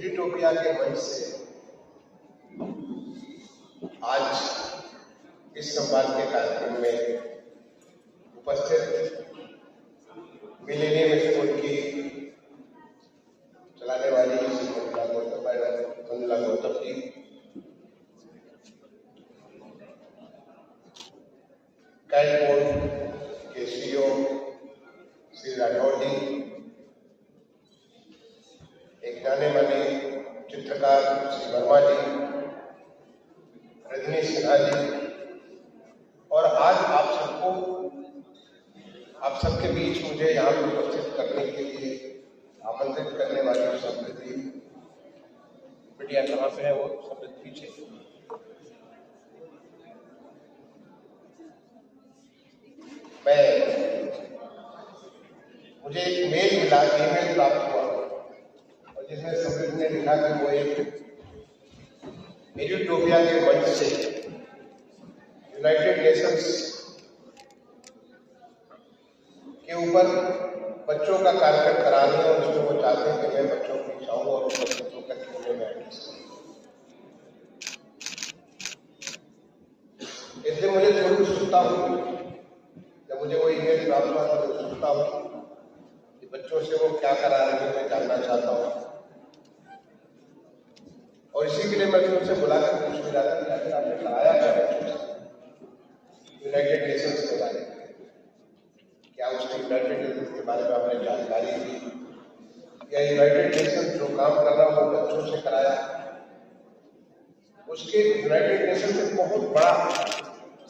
एडिटोपिया के मंच से आज इस संवाद के कार्यक्रम में उपस्थित मिलेनियम स्कूल की चलाने वाली मंजुला गौतम जी, कैट बोर्ड के सीईओ श्री राठौर जी, एक जाने माने चित्रकार श्री वर्मा जी, रजनी सिन्हा जी, और आज आप सबके बीच मुझे यहाँ पर उपस्थित करने के लिए आमंत्रित करने वाली समृद्धि मीडिया कहाँ पे है, वो समृद्धि पीछे। मुझे एक मेल मिला, ईमेल प्राप्त हुआ और जिसमें समृद्धि ने लिखा कि वो एक एडिटोपिया के मंच से यूनाइटेड नेशंस के ऊपर बच्चों का कार्यक्रम कराने और उसमें वो चाहते हैं कि मैं बच्चों को चाहूँ और उपस्थित होकर के मैं एड्रेस करूँ। इसलिए मुझे थोड़ी उत्सुकता हुई जब मुझे वो ईमेल प्राप्त हुआ तो मैं उत्सुकता हुई कि बच्चों से वो क्या करा रहे हैं, मैं जानना चाहता हूँ। और इसी के लिए मैं उनसे बुलाकर पूछ भी रहा था कि आखिर आपने कराया क्या बच्चों से यूनाइटेड नेशंस के बारे में, क्या उसके यूनाइटेड नेशंस के बारे में आपने जानकारी दी या यूनाइटेड नेशंस जो काम कर रहा है वो बच्चों से कराया। उसके यूनाइटेड नेशंस एक बहुत बड़ा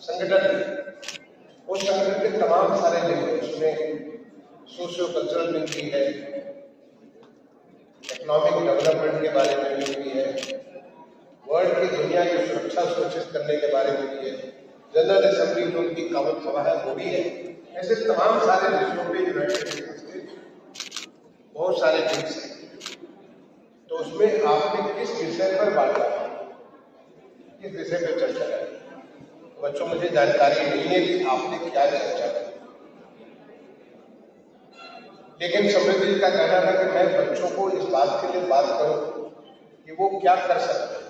संगठन है, उस संगठन के तमाम सारे विंग, उसमें सोशियो कल्चरल विंग भी है, इकोनॉमिक डेवलपमेंट के बारे में भी है, वर्ल्ड की दुनिया की सुरक्षा सुनिश्चित करने के बारे में भी है, जनरल असेंबली जो उनकी कॉमन सभा है वो भी है। ऐसे तमाम सारे विषयों पे यूनाइटेड नेशंस के बहुत सारे विंग्स हैं। तो उसमें आपने किस विषय पर बात की, किस विषय पर चर्चा की? बच्चों मुझे जानकारी नहीं है कि आपने क्या चर्चा की, लेकिन समृद्धि का कहना था कि मैं बच्चों को इस बात के लिए बात करूं कि वो क्या कर सकते हैं,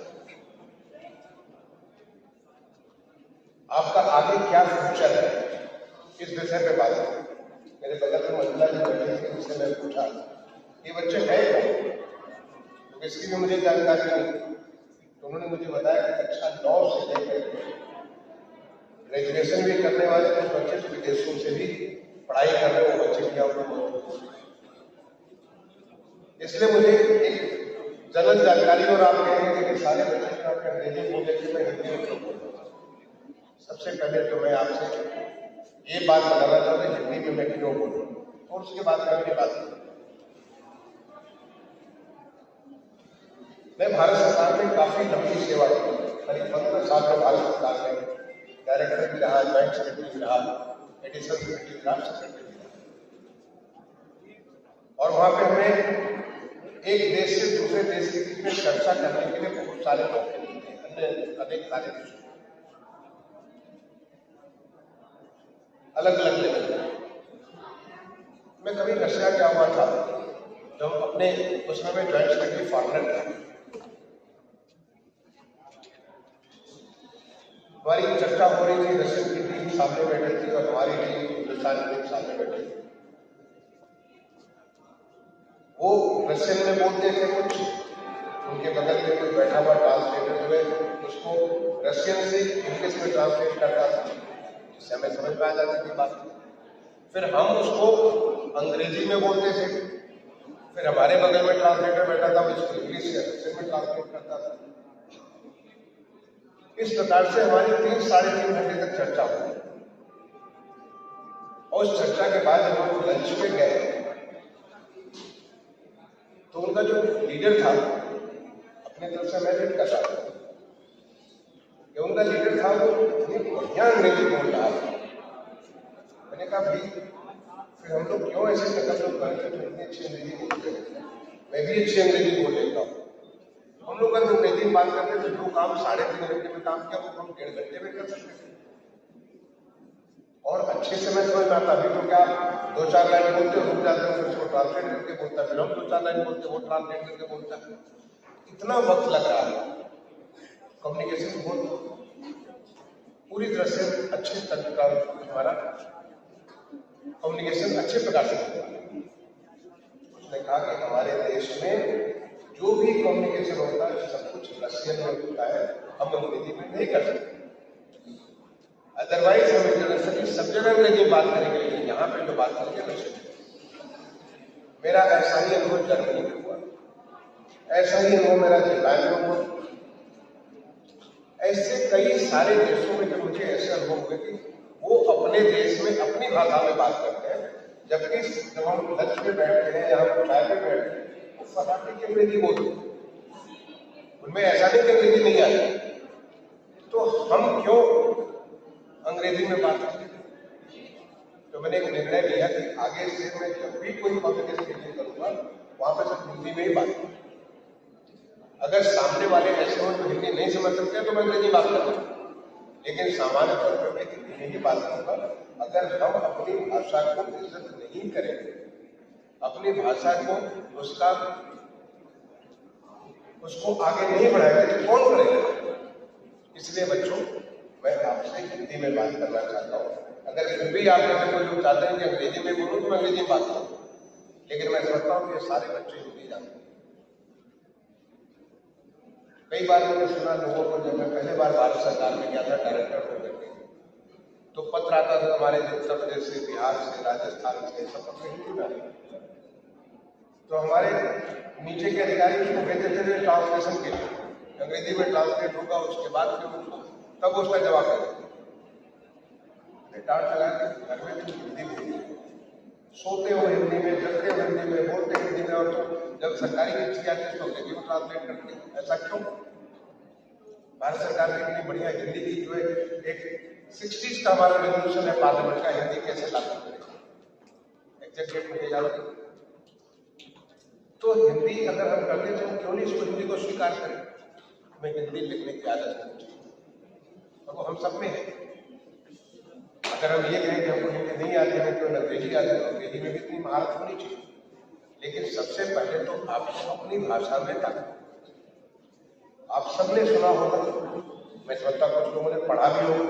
आपका आगे क्या फ्यूचर है, इस विषय पे बात करें। मेरे बगल में मंजुला जी बैठी थी, उनसे मैं पूछा ये बच्चे हैं कौन, तो इसकी भी मुझे जानकारी नहीं। तो उन्होंने मुझे बताया कि कक्षा 9 से लेकर ग्रेजुएशन भी करने वाले कुछ बच्चे तो विदेशों से भी पढ़ाई कर रहे वो बच्चे किया हुआ। इसलिए मुझे एक जनरल जानकारी, और आप कहेंगे कि सारे बच्चे जो आपके अंग्रेजी बोल लेते मैं हिंदी में क्यों बोल रहा हूँ। सबसे पहले तो मैं आपसे ये बात बताना चाहूँ कि हिंदी में मैं क्यों बोल रहा हूँ, और उसके बाद मैं अपनी बात करूँ। मैं भारत सरकार में काफी लंबी सेवा की, करीब 15 साल में भारत सरकार में डायरेक्टर भी रहा, ज्वाइंट सेक्रेटरी भी रहा, एडिशनल सेक्रेटरी भी रहा, सेक्रेटरी भी रहा। और वहां पे हमें एक देश से दूसरे देश के बीच में चर्चा करने के लिए बहुत सारे मौके मिलते हैं, अनेक सारे विषय अलग अलग लेवल। मैं कभी रशिया गया हुआ था, जब अपने उसमें मैं ज्वाइंट सेक्रेटरी फॉरेनर था। हमारी चर्चा हो रही थी, रशियन की टीम सामने बैठी थी और हमारी टीम हिंदुस्तान की टीम सामने बैठी थी। वो रशियन में बोलते थे कुछ, उनके बगल में कोई बैठा हुआ ट्रांसलेटर जो है उसको रशियन से इंग्लिश में ट्रांसलेट करता था, जिससे हमें समझ में आ जाती थी बात। फिर हम उसको अंग्रेजी में बोलते थे, फिर हमारे बगल में ट्रांसलेटर बैठा था, उसको इंग्लिश से रशियन में ट्रांसलेट करता था। इस प्रकार से हमारी 3-3.5 घंटे तक चर्चा हुई। और उस चर्चा के बाद जब हम लंच पे गए तो उनका जो लीडर था, अपने तरफ से मैं लीड कर रहा था, उनका लीडर था वो इतनी बढ़िया अंग्रेजी बोल रहा था। मैंने कहा भाई फिर हम लोग क्यों ऐसे नकल लोग करते हैं, इतनी अच्छी अंग्रेजी बोलते हैं, मैं भी अच्छी अंग्रेजी बोल लेता हूँ। हम लोग अगर अंग्रेजी में बात करते हैं तो जो काम 3.5 घंटे में काम किया वो हम 1.5 घंटे में कर सकते हैं और अच्छे से मैं समझ में आता। अभी तो क्या 2-4 लाइन बोलते रुक जाते हैं, फिर उसको ट्रांसलेट करके बोलता है, फिर हम 2-4 लाइन बोलते वो ट्रांसलेट करके बोलता है। इतना वक्त लग रहा है, कम्युनिकेशन बहुत पूरी तरह से अच्छे तरीके का हमारा कम्युनिकेशन अच्छे प्रकार से होता है। उसने कहा कि हमारे देश में जो भी कम्युनिकेशन होता है सब कुछ रशियन में होता है, हम अंग्रेजी में नहीं कर सकते। अदरवाइज हम इंटरनेशनली सब जगह अंग्रेजी बात करेंगे, लेकिन यहाँ पे जो बात करेंगे रशियन। मेरा ऐसा ही अनुभव जर्मनी में हुआ, ऐसा ही अनुभव मेरा जापान में हुआ। ऐसे कई सारे देशों में जब मुझे ऐसे अनुभव हुए कि वो अपने देश में अपनी भाषा में बात करते हैं, जबकि जब हम लंच में बैठते हैं या हम चाय पे बैठते हैं वो फटाफट की अंग्रेजी बोलते हैं, उनमें ऐसा नहीं कि अंग्रेजी नहीं आती। तो हम क्यों अंग्रेजी में बात करते हैं? तो मैंने एक निर्णय लिया कि आगे से मैं जब भी कोई पब्लिक स्पीकिंग करूंगा वहां पर सिर्फ हिंदी में ही बात करूंगा। अगर सामने वाले ऐसे हो तो हिंदी नहीं समझ सकते तो मैं अंग्रेजी बात करूंगा, लेकिन सामान्य तौर पर मैं हिंदी में ही बात करूंगा। अगर हम अपनी भाषा को इज्जत नहीं करेंगे, अपनी भाषा को उसको आगे नहीं बढ़ाएंगे तो कौन करेगा? इसलिए बच्चों, मैं आपसे हिंदी में बात करना चाहता हूँ। अगर फिर भी आप लोग चाहते हैं कि अंग्रेजी में बोलूँ तो मैं अंग्रेजी में बात करूँ, लेकिन मैं समझता हूँ कि ये सारे बच्चे हिंदी जानते हैं। कई बार मैंने सुना लोगों को, जब मैं पहले बार भारत सरकार में गया था डायरेक्टर होकर के, तो पत्र आता था हमारे उत्तर प्रदेश से, बिहार से, राजस्थान से, सब पत्र हिंदी में। तो हमारे नीचे के अधिकारी उसको भेज देते थे ट्रांसलेशन के लिए, अंग्रेजी में ट्रांसलेट होगा, उसके बाद फिर उसको तब उसका जवाब देते। डांट लगा के घर में भी हिंदी में सोते हो हिंदी में, जगते हो हिंदी में, बोलते हिंदी में, और तो जब सरकारी चिट्ठी आती है तो अंग्रेजी में ट्रांसलेट करते हैं। ऐसा क्यों? भारत सरकार ने इतनी बढ़िया हिंदी की जो है एक 60s का हमारा रेजोल्यूशन है पार्लियामेंट का, हिंदी कैसे लागू करेगा, एग्जैक्ट डेट मुझे याद है। तो हिंदी अगर हम करते तो क्यों नहीं इसको हिंदी को स्वीकार करें? हमें हिंदी लिखने की आदत होनी चाहिए, और वो हम सब में है। अगर हम ये कहें कि हमको हिंदी नहीं आती है तो अंग्रेजी आती है, अंग्रेजी में भी इतनी महारत होनी चाहिए। लेकिन सबसे पहले तो आपको अपनी भाषा में ताकत। आप सबने सुना होगा, मैं समझता कुछ लोगों ने पढ़ा भी होगा,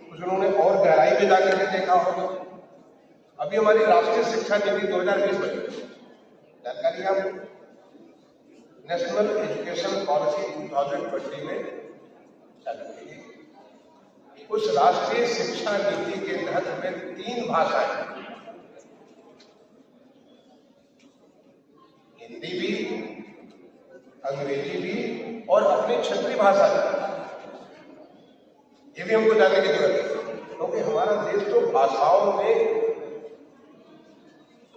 कुछ लोगों ने और गहराई में जाकर के देखा होगा। अभी हमारी राष्ट्रीय शिक्षा नीति 2020 में जानकारी आप नेशनल एजुकेशन पॉलिसी 2020 में चालू की गई। उस राष्ट्रीय शिक्षा नीति के तहत हमें 3 भाषाएं, हिंदी भी, अंग्रेजी भी और अपनी क्षेत्रीय भाषा भी, ये भी हमको जानने की जरूरत है। क्योंकि हमारा देश तो भाषाओं में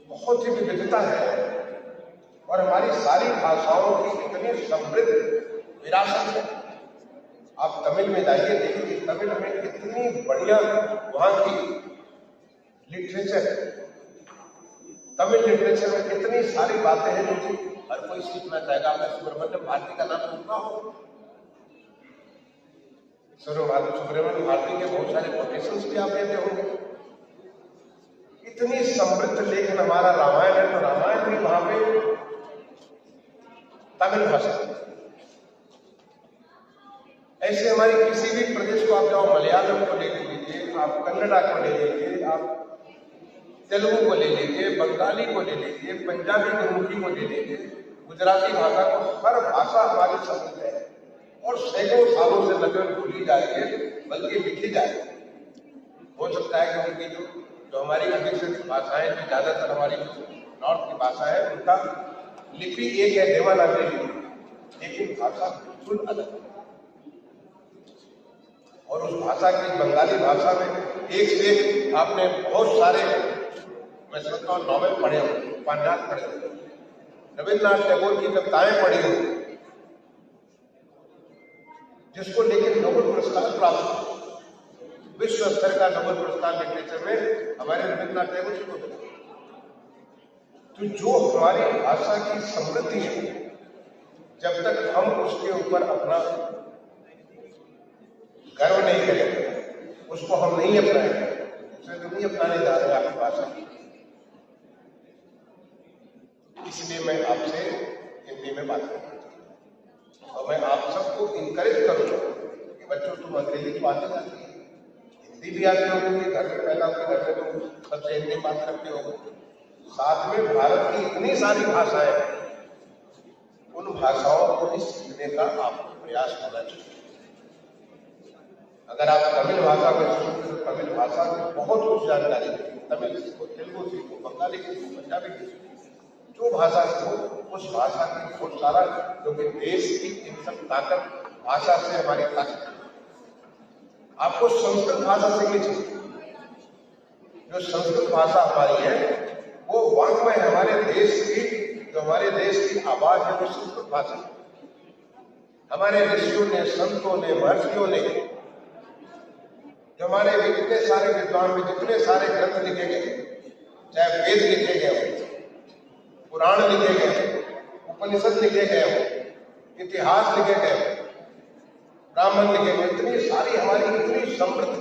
बहुत ही विविधता है, और हमारी सारी भाषाओं की इतनी समृद्ध विरासत है। आप तमिल में जाइए, देखिए तमिल में कितनी बढ़िया वहां की लिटरेचर है। तमिल लिटरेचर में कितनी सारी बातें हैं जो कि हर कोई सीखना चाहेगा। आपने सुब्रमण्यम भारती का नाम सुना हो? सुब्रमण्यम भारती के बहुत सारे कोटेशंस भी आप लेते होंगे। इतनी समृद्ध लेखन हमारा रामायण है, तो रामायण भी वहां पे तमिल भाषा। ऐसे हमारी किसी भी प्रदेश को आप जाओ, मलयालम को ले लीजिए, आप कन्नड़ा को ले लीजिए, आप तेलुगु को ले लीजिए, बंगाली को ले लीजिए, पंजाबी गुरुमुखी को ले लीजिए, गुजराती भाषा को, हर भाषा हमारी समृद्ध है और सैकड़ों सालों से न केवल भूली जाएगी बल्कि लिखी जाएगी। हो सकता है कि उनकी जो हमारी अधिक भाषाएं, जो ज्यादातर हमारी नॉर्थ की भाषा है, उनका लिपि एक है, देवनागरी लिपि, लेकिन भाषा बिल्कुल अलग है। और उस भाषा की, बंगाली भाषा में एक से एक आपने बहुत सारे, मैं समझता हूँ, नॉवेल पढ़े हो, उपन्यास पढ़े हो, रविन्द्रनाथ टैगोर की कविताएं पढ़ी हो, जिसको लेकर नोबेल पुरस्कार प्राप्त, विश्व स्तर का नोबेल पुरस्कार लिटरेचर में हमारे रविन्द्रनाथ टैगोर जी को मिला। तो जो हमारी भाषा की समृद्धि है, जब तक हम उसके ऊपर अपना गर्व नहीं करेंगे, उसको हम नहीं अपनाएंगे, उसे तो नहीं अपनाने जा रहे आपकी भाषा। इसलिए मैं आपसे हिंदी में बात करना चाहता हूं। तो मैं आप सबको इनकरेज करूंगा कि बच्चों तुम अंग्रेजी तो आती जाती है, हिंदी भी आती होगी, घर में पैदा होगी, घर में तुम सबसे हिंदी बात करते हो, साथ में भारत की इतनी सारी भाषाएं हैं, उन भाषाओं को भी सीखने का आपको प्रयास होना चाहिए। अगर आप तमिल भाषा में सीखते तो तमिल भाषा की बहुत कुछ जानकारी है, तमिल सीखो, तेलुगु सीखो, बंगाली सीखो, पंजाबी सीखो, जो भाषा सीखो उस भाषा की बहुत सारा, क्योंकि देश की इन सब ताकत भाषा से हमारी ताकत। आपको संस्कृत भाषा सीखनी चाहिए। जो संस्कृत भाषा हमारी है वो वाङ्मय हमारे देश की, जो हमारे देश की आवाज है वो संस्कृत भाषा है। हमारे ऋषियों ने, संतों ने, महर्षियों ने, जो हमारे इतने सारे विद्वान में जितने सारे ग्रंथ लिखे गए, चाहे वेद लिखे गए हो, पुराण लिखे गए हो, उपनिषद लिखे गए हो, इतिहास लिखे गए हो, ब्राह्मण लिखे गए, इतनी सारी हमारी इतनी समृद्ध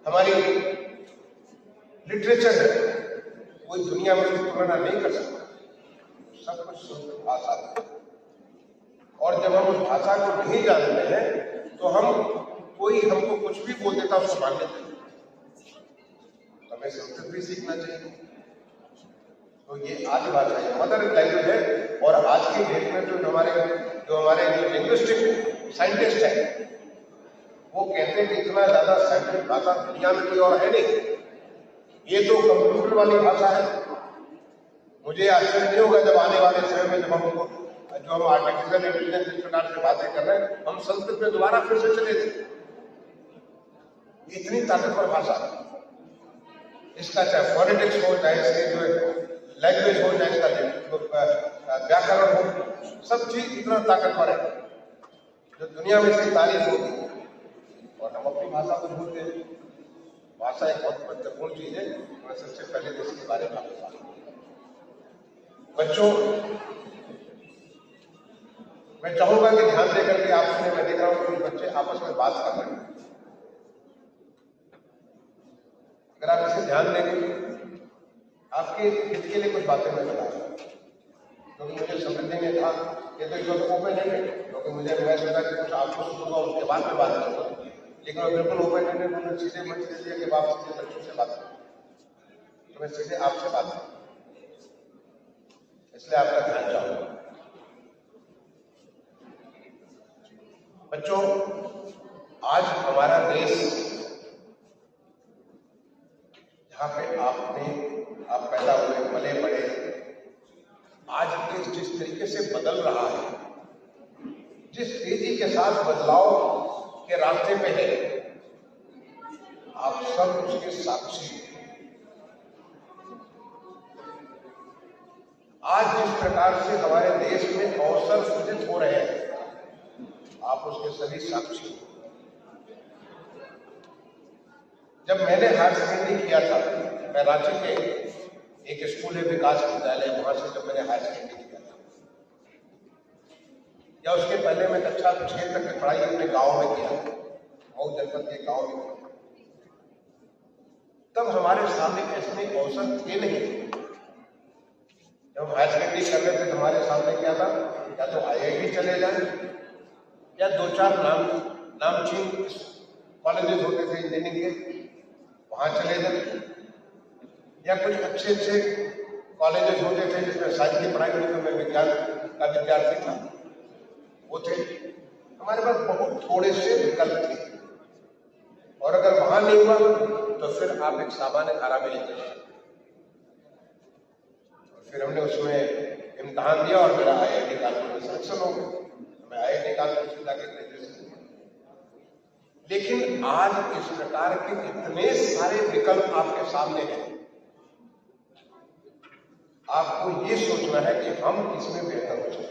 हमारी लिटरेचर है, कोई दुनिया में उसकी तुलना नहीं कर सकता। सब कुछ संस्कृत भाषा है। और जब हम उस भाषा को नहीं जानते हैं तो हम, कोई हमको कुछ भी बोल देता उसको मान लेते हैं। तो हमें संस्कृत भी सीखना चाहिए। तो ये आदि भाषा है, मदर लैंग्वेज है। और आज की डेट में जो हमारे लिंग्विस्टिक साइंटिस्ट है वो कहते हैं कि इतना ज्यादा साइंटिफिक भाषा दुनिया में कोई और है नहीं, ये तो कंप्यूटर वाली भाषा है। मुझे आश्चर्य नहीं होगा जब आने वाले समय में जब हमको, जो हम आर्टिफिशियल इंटेलिजेंस इस प्रकार से बातें कर रहे हैं, हम संस्कृत में दोबारा फिर से चले जाए। इतनी ताकतवर भाषा, इसका चाहे फोनेटिक्स हो, चाहे इसके जो लैंग्वेज हो, चाहे इसका व्याकरण हो, सब चीज इतना ताकतवर है जो दुनिया में इसकी तारीफ होती है। और हम अपनी भाषा को भूलते हैं। भाषा एक बहुत महत्वपूर्ण चीज है। मैं सबसे पहले तो इसके बारे में आपको बात करूं। बच्चों, मैं चाहूंगा कि ध्यान देकर के आप सुने। मैं देख रहा हूं कि बच्चे आपस में बात कर रहे हैं। अगर आप इसे ध्यान देंगे, आपके हित के लिए कुछ बातें मैं बता रहा हूं, क्योंकि मुझे समझने में था कि तो जो ओपन एंडेड, क्योंकि मुझे मैं सोचा कि कुछ आपको सुनूंगा उसके बाद में बात करूंगा, लेकिन वो बिल्कुल ओपन एंडेड। मैंने सीधे मंच दे दिया कि आप सीधे बच्चों से बात करें, तो मैं सीधे आपसे बात करूँ, इसलिए आपका ध्यान चाहूंगा। बच्चों, आज हमारा देश, जहां पे आप पैदा हुए, पले बड़े, आज देश जिस तरीके से बदल रहा है, जिस तेजी के साथ बदलाव के रास्ते पे है, आप सब उसके साक्षी हैं। आज जिस प्रकार से हमारे देश में अवसर सृजित हो रहे हैं, आप उसके सभी साक्षी हैं। जब मैंने हायर सेकेंडरी किया था, मैं रांची के एक स्कूल है विकास विद्यालय, वहां से जब मैंने हायर सेकेंडरी किया था, या उसके पहले मैं कक्षा 6 तक की पढ़ाई अपने गांव में किया, मऊ जनपद के गांव में किया। तब हमारे सामने ऐसे अवसर थे नहीं। जब हम हायर सेकेंडरी कर रहे थे तो हमारे सामने क्या था, या तो IIT चले जाए, या 2-4 नामचीन कॉलेजेस होते थे इंजीनियरिंग के, वहां चले जाए, या कुछ अच्छे कॉलेजेस होते थे जिसमें साइंस की पढ़ाई होती थी, मैं विज्ञान का विद्यार्थी था, वो थे। हमारे पास बहुत थोड़े से विकल्प थे, और अगर वहां नहीं हुआ तो फिर आप एक सामान्य धारा में लेते हैं। फिर हमने उसमें इम्तहान दिया और मेरा IIT कानपुर में सिलेक्शन हो गया। मैं IIT कानपुर से जाके ग्रेजुएशन किया। लेकिन आज इस प्रकार के इतने सारे विकल्प आपके सामने हैं, आपको ये सोचना है कि हम इसमें बेहतर हो जाए।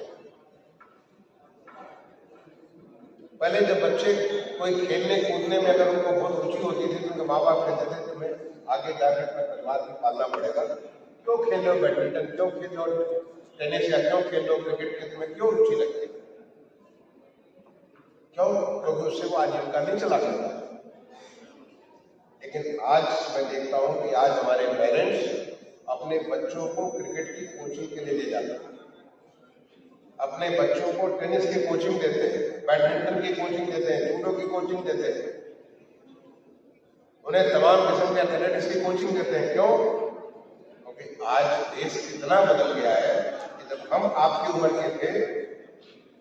पहले जब बच्चे कोई खेलने कूदने में अगर उनको बहुत रुचि होती थी तो उनके माँ बाप कहते थे तुम्हें आगे जाकर अपने परिवार को पालना पड़ेगा, क्यों खेल लो बैडमिंटन, क्यों खेल लो टेनिस, या क्यों खेल लो क्रिकेट के, तुम्हें क्यों रुचि लगती है? क्यों? क्योंकि उससे वो आजीविका नहीं चला सकता। लेकिन आज मैं देखता हूं कि आज हमारे पेरेंट्स अपने बच्चों को क्रिकेट की कोचिंग के लिए ले जाते हैं। अपने बच्चों को टेनिस की कोचिंग देते हैं, बैडमिंटन की कोचिंग देते हैं, जूडो की कोचिंग देते हैं, उन्हें तमाम किस्म के एथलेटिक्स की कोचिंग देते हैं। क्यों? क्योंकि आज देश इतना बदल गया है कि जब हम आपकी उम्र के थे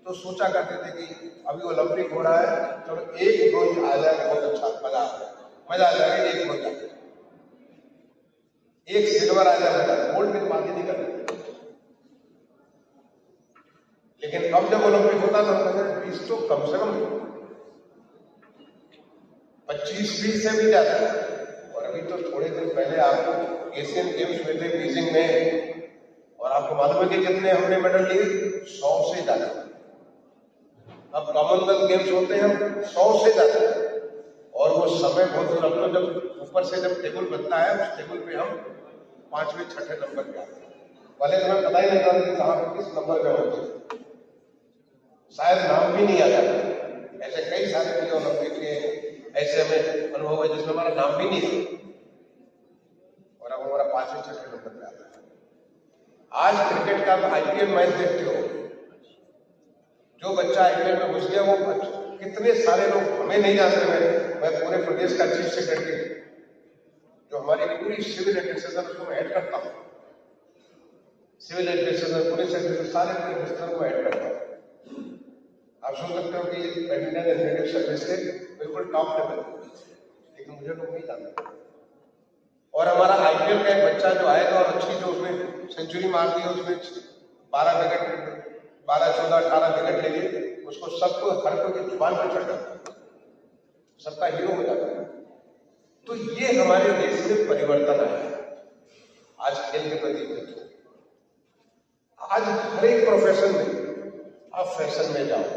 तो सोचा करते थे कि अभी ओलंपिक हो रहा है, चलो एक रोज आ जाए, बहुत अच्छा, मजा आ जाएगा, एक रोज आ जाए, एक सिल्वर आ जाए, गोल्ड में बात ही नहीं करते। लेकिन अब जब ओलंपिक होता तो हम कहते 20 तो कम से कम 25-20 से भी ज्यादा। और अभी तो थोड़े दिन पहले आपको एशियन गेम्स हुए थे बीजिंग में, और आपको मालूम है कि कितने हमने मेडल लिए? 100 से ज्यादा। अब कॉमनवेल्थ गेम्स होते हैं 100 से ज्यादा, और वो समय बहुत दूर। अब तो जब ऊपर से जब टेबल बनता है, उस टेबल पे हम 5वें-6ठे नंबर पे आते हैं। पहले तो हमें पता ही नहीं था कि कहाँ पे किस नंबर पे होते, शायद नाम भी नहीं आ जाता। ऐसे कई सारे मुझे ओलंपिक के ऐसे हमें अनुभव है जिसमें हमारा नाम भी नहीं है, और अब हमारा 5वें-6ठे नंबर पे आता है। आज क्रिकेट का IPL मैच देखते हो, जो बच्चा IPL में घुस गया, वो कितने सारे लोग हमें नहीं जानते। मैं पूरे प्रदेश का चीफ सेक्रेटरी, जो हमारी पूरी सिविल एडमिनिस्ट्रेशन उसको मैं हेड करता हूँ, सिविल एडमिनिस्ट्रेशन, पुलिस एडमिनिस्ट्रेशन, सारे एडमिनिस्ट्रेशन को हेड करता हूँ। आप सुन सकते हो कि बैडमिंटन एथलेटिक्स सर्विस के बिल्कुल टॉप लेवल, लेकिन मुझे लोग नहीं जानते। और हमारा IPL का एक बच्चा जो आएगा और अच्छी जो उसने सेंचुरी मार दी, उसमें 12 विकेट, 12, 14, 18 विकेट ले लिए, उसको सबको हर कोई की जुबान पर चढ़ जाता है, सबका हीरो हो जाता है। तो ये हमारे देश में परिवर्तन आया है आज खेल के प्रति देखो। आज हर एक प्रोफेशन में आप फैशन में जाओ,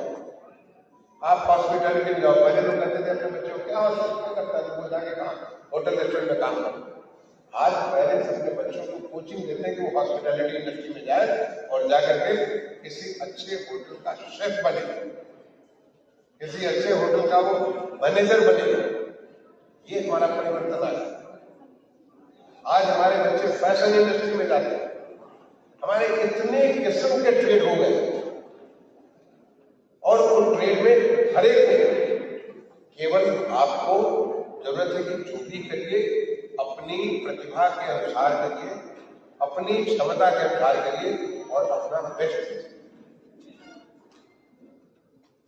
आप हॉस्पिटैलिटी में जाओ। पहले लोग कहते थे अपने बच्चों को क्या करता है, वो जाके कहाँ होटल रेस्टोरेंट में काम करो। आज पेरेंट्स अपने बच्चों को कोचिंग देते हैं कि वो हॉस्पिटैलिटी इंडस्ट्री में जाए और जाकर के किसी अच्छे होटल का शेफ बने, किसी अच्छे होटल का वो मैनेजर बने। ये हमारा परिवर्तन आया। आज हमारे बच्चे फैशन इंडस्ट्री में जाते हैं। हमारे इतने किस्म के ट्रेड हो गए, और उन ट्रेड में हर एक में केवल आपको जरूरत है कि जो भी करिए अपनी प्रतिभा के अनुसार करिए, अपनी क्षमता के अनुसार करिए और अपना बेस्ट दीजिए।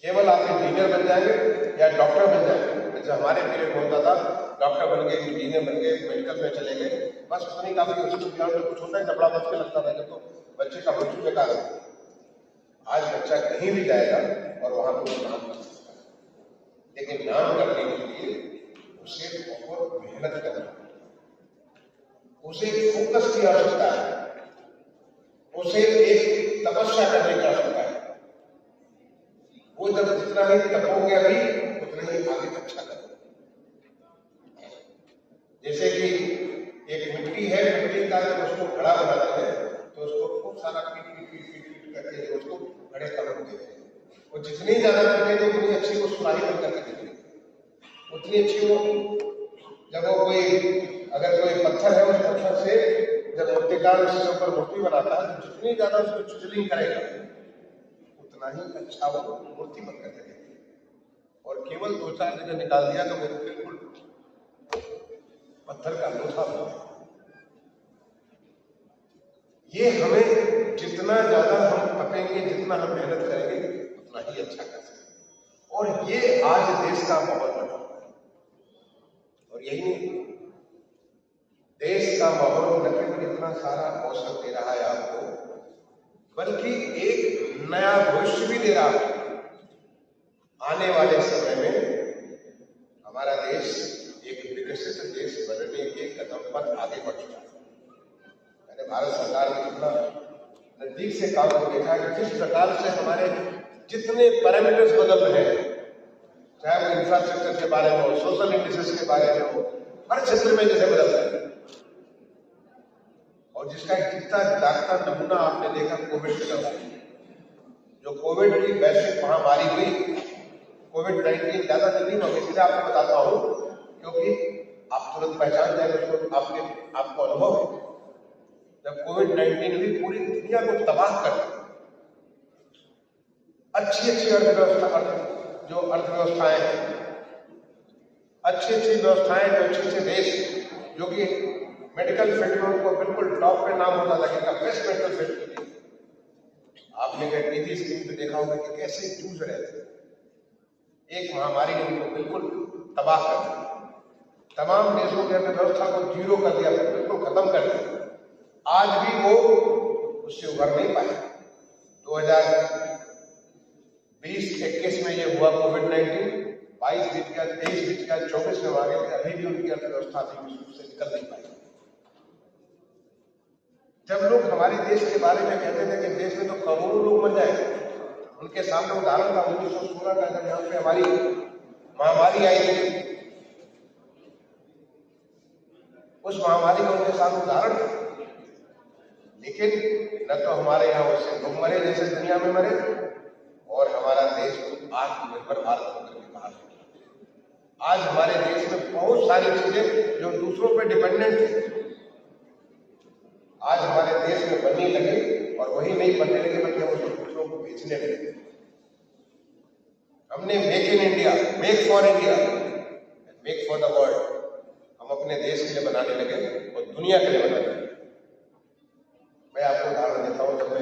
केवल आप इंजीनियर बन जाएंगे या डॉक्टर बन जाएंगे, जैसे हमारे पीरियड में होता था, डॉक्टर बन गए, इंजीनियर बन गए, मेडिकल में चले गए, बस उतनी काफी। उसके कुछ होता है कपड़ा बच के लगता था, तो बच्चे का मृत्यु बेकार है। आज बच्चा कहीं भी जाएगा और वहां पर नाम कर सकता है, लेकिन नाम करने के लिए उसे बहुत मेहनत करना है, उसे फोकस की आवश्यकता है, उसे एक तपस्या करने की आवश्यकता है। वो जब जितना ही तपोगे अभी, उतना ही आगे अच्छा करोगे। जैसे कि एक मिट्टी है, मिट्टी का जब उसको घड़ा बनाते हैं तो उसको खूब सारा पीट करके उसको घड़े का रूप देते हैं। वो जितनी ज्यादा पीटेंगे उतनी अच्छी वो सुराही बन करके देते हैं, उतनी अच्छी वो। जब वो अगर कोई पत्थर है, उस पत्थर से जब मूर्तिकार उसके ऊपर मूर्ति बनाता है तो जितनी ज्यादा उसको चिजलिंग करेगा उतना ही अच्छा वो मूर्ति बन करके देती है। और केवल 2-4 जगह निकाल दिया तो वो बिल्कुल पत्थर का लोहा बन गया। ये हमें जितना ज्यादा हम तपेंगे, जितना हम मेहनत करेंगे, उतना ही अच्छा कर सकते। और ये आज देश का माहौल बना हुआ है। और यही नहीं, देश का माहौल न केवल इतना सारा अवसर दे रहा है आपको, बल्कि एक नया भविष्य भी दे रहा है। आने वाले समय में हमारा देश एक विकसित देश बनने के कदम पर आगे बढ़ चुका है। मैंने भारत सरकार ने इतना नजदीक से काम को देखा कि जिस प्रकार से हमारे जितने पैरामीटर्स बदल रहे हैं, चाहे वो इंफ्रास्ट्रक्चर के बारे में हो, सोशल इंडस्ट्रीज के बारे में हो, हर क्षेत्र में जैसे बदल रहे हैं। और जिसका एक जितना जागता नमूना आपने देखा कोविड के दौरान, जो कोविड की वैश्विक महामारी हुई, कोविड-19 ज्यादा जल्दी में, इसलिए आपको बताता हूं क्योंकि आप तुरंत पहचान जाएंगे उसको। आपको अनुभव है, जब कोविड-19 हुई पूरी दुनिया को तबाह कर दिया, अच्छी अर्थव्यवस्थाएं हैं, अच्छी व्यवस्थाएं, जो अच्छे देश जो कि मेडिकल फील्ड में उनको बिल्कुल टॉप पे नाम होता था कि बेस्ट मेडिकल फील्ड की। आपने क्या टीवी स्क्रीन पे देखा होगा कि कैसे जूझ रहे थे। एक महामारी ने उनको बिल्कुल तबाह कर दिया, तमाम देशों की अर्थव्यवस्था को जीरो कर दिया, बिल्कुल खत्म कर दिया। आज भी वो उससे उभर नहीं पाए। 2020-21 में ये हुआ कोविड-19, 22 बीत गया, 23 बीत गया, 24 में आ गए थे, अभी भी उनकी अर्थव्यवस्था थी उससे निकल नहीं पाई। जब लोग हमारे देश के बारे में कहते थे कि देश में तो करोड़ों लोग मर जाएंगे, उनके सामने उदाहरण था 1916 का, जब यहाँ पे हमारी महामारी आई थी। उस महामारी का उनके सामने उदाहरण था, लेकिन न तो हमारे यहाँ उससे लोग मरे जैसे दुनिया में मरे, और हमारा देश आत्मनिर्भर भारत होकर के बाहर निकला। आज हमारे देश में बहुत सारी चीजें जो दूसरों पे डिपेंडेंट है, आज हमारे देश में बनने लगे, और वही नहीं बनने लगे बल्कि हम उसको दूसरों को बेचने लगे। हमने make in India, make for India, make for the world, हम अपने देश के लिए बनाने लगे और दुनिया के लिए बनाने लगे। मैं आपको उदाहरण देता हूँ, जब मैं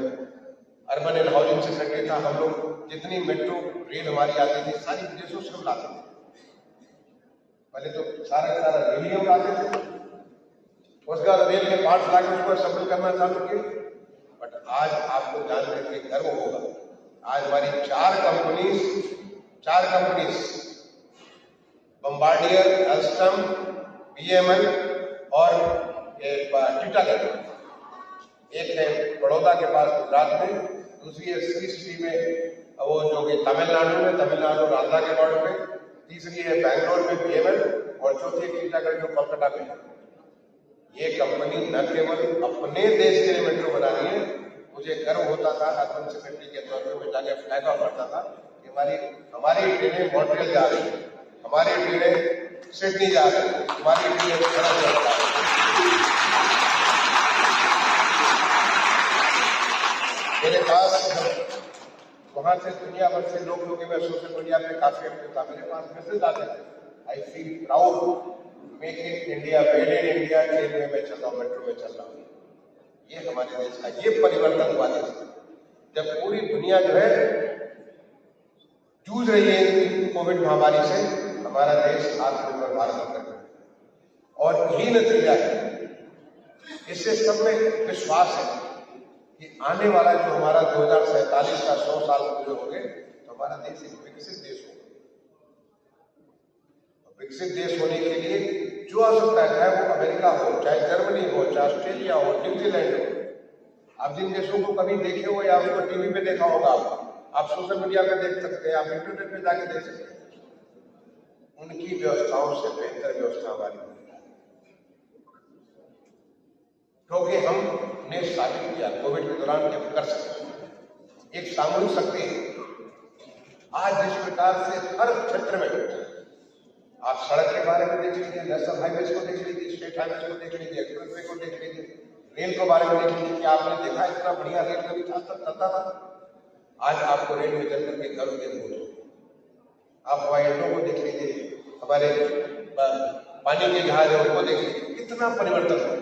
अर्बन एंड हाउसिंग सेक्रेटरी था, हम लोग जितनी मेट्रो रेल हमारी आती थी सारी विदेशों से हम लाते थे। पहले तो सारा रेल ही हम लाते थे, उसके बाद रेल के पार्ट्स लाके उसको असेंबल करना चालू किए। बट आज आपको जान करके गर्व होगा, आज हमारी चार कंपनीज बम्बार्डियर, अल्स्टम, बीएमएल और टिटागढ़, एक है बड़ौदा के पास गुजरात में, दूसरी है श्री सिटी में, वो जो कि तमिलनाडु और आंध्रा के बॉर्डर पे, तीसरी है बैंगलोर में बीएमएल, और चौथी टिटागढ़ जो कोलकाता में। ये कंपनी न केवल अपने देश के लिए मेट्रो बना रही है, मुझे गर्व होता था अर्बन सेक्रेटरी के तौर पर, मैं जाके फ्लैग ऑफ करता था कि हमारी ट्रेनें मॉन्ट्रियल जा रही है, हमारी ट्रेनें सिडनी जा रही है, हमारी ट्रेनें मेरे पास वहां से दुनिया भर से लोग मैं सोशल मीडिया पे काफी एक्टिव था, मेरे पास मैसेज आते थे, I feel proud, make in India, made in India, train में मैं चल रहा हूँ, मेट्रो में चल रहा हूँ। ये हमारे देश का ये परिवर्तन हुआ देश, जब पूरी दुनिया जो है जूझ रही है कोविड महामारी से, हमारा देश आत्मनिर्भर भारत होकर, और यही नतीजा है। इससे सब में विश्वास है कि आने वाला जो हमारा 2047 का 100 साल पूरे हो गए तो हमारा देश एक विकसित देश होगा। विकसित देश होने के लिए जो आ सकता है, चाहे वो अमेरिका हो, चाहे जर्मनी हो, चाहे ऑस्ट्रेलिया हो, न्यूजीलैंड हो, आप जिन देशों को कभी देखे हो या उसको टीवी पे देखा होगा, आप सोशल मीडिया पे देख सकते हैं, आप इंटरनेट पे जाके देख सकते हैं, उनकी व्यवस्थाओं से बेहतर व्यवस्था हमारी होगी, क्योंकि हमने साबित किया कोविड के दौरान कि हम कर सकते हैं। एक सामूहिक शक्ति है। आज जिस प्रकार से हर क्षेत्र में, आप सड़क के बारे में देख लीजिए, नेशनल हाईवेज को देख लीजिए, स्टेट हाईवेज को देख लीजिए, एक्सप्रेसवे को देख लीजिए, रेल के बारे में देख लीजिए कि आपने देखा इतना बढ़िया रेल कभी चलता था। आज आपको रेल में चल करके गर्व के बोल, आप हवाई अड्डों को देख लीजिए, हमारे पानी के जहाज है उनको देख लीजिए, कितना परिवर्तन है।